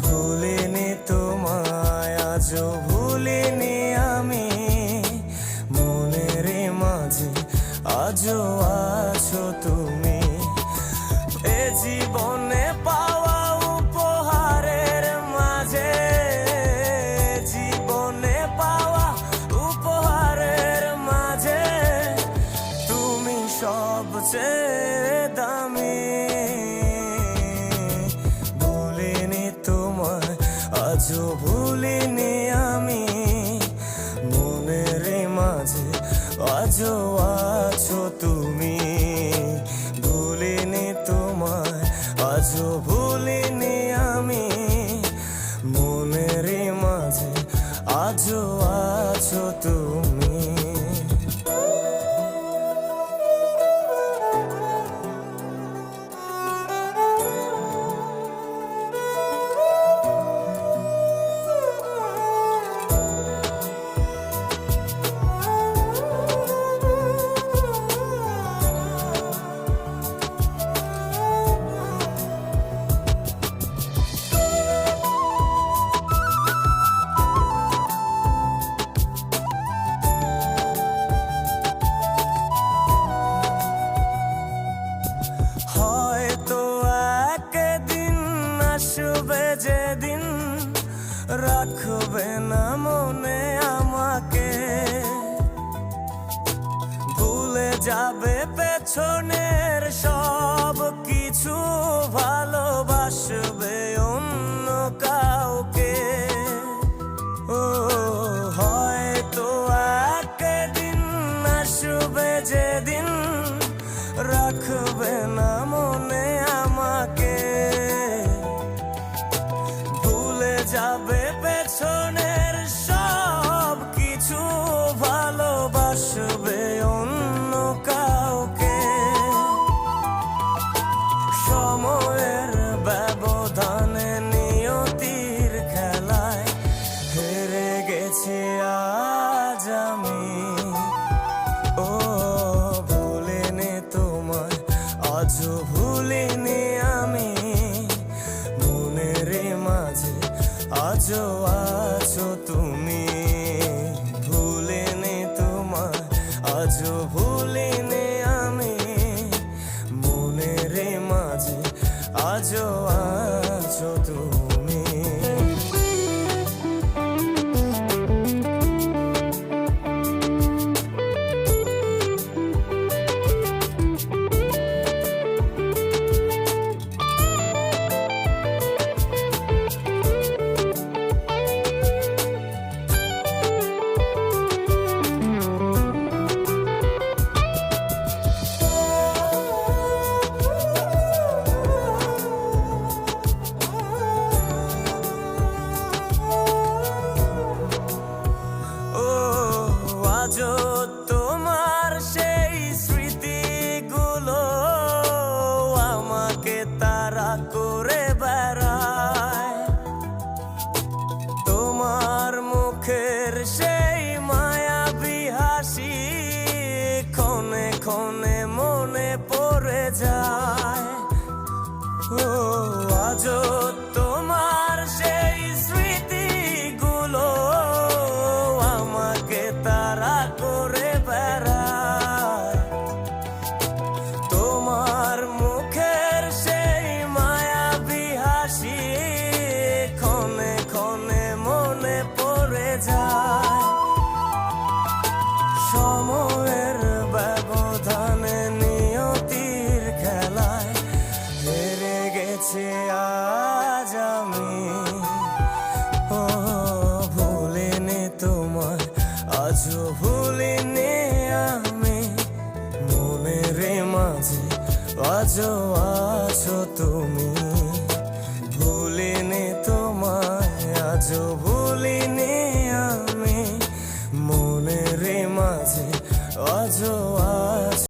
ভুলিনি তোমায়, আজও ভুলিনি আমি, মনের মাঝে আজও আছো তুমি। এ জীবনে পাওয়া উপহারের মাঝে, জীবনে পাওয়া উপহারের মাঝে তুমি সবচেয়ে দামি। ভুলিনি তোমায়, আজও ভুলিনি আমি, মনের মাঝে আজও আছো তুমি। ভুলিনি তোমায়, আজও ভুলিনি আমি, মনের মাঝে আজও আছো তুমি। হয়তো একদিন আসবে যেদিন রাখবে না মনে আমাকে, ভুলে যাবে পেছনের সব কিছু, ভালোবাসবে অন্য কাউকে। ও হয়তো একদিন আসবে যেদিন রাখবে না মনে আমাকে, ভুলে যাবে পেছনের সব কিছু, ভালোবাসবে অন্য কাউকে। সময়ের ব্যবধানে নিয়তির খেলায় হেরে গেছি আজ আমি। ও ভুলিনি তোমায়, আজও ভুলিনি আমি, মনের মাঝে আজও আছো তুমি। ভুলিনি তোমায়, আজও ভুলিনি আমি, মনের মাঝে আজও আছো তুমি। আজও তোমার সেই স্মৃতিগুলো আমাকে তাড়া করে বেড়ায়, তোমার মুখের সেই মায়াবী হাসি ক্ষণে ক্ষণে মনে পড়ে যায়। ও আজও তোমার সেই স্মৃতিগুলো আমাকে তাড়া করে বেড়ায়, তোমার মুখের সেই মায়াবী হাসি ক্ষণে ক্ষণে মনে পড়ে যায়। সময়ের ব্যবধানে নিয়তির খেলায় হেরে গেছি আজ আমি। ও ভুলিনি তোমায়, আজও ভুলিনি আমি, মনের মাঝে আজও আছো তুমি। ভুলিনি তোমায়, আজও ভুলিনি আমি, মনের মাঝে আজও আছো।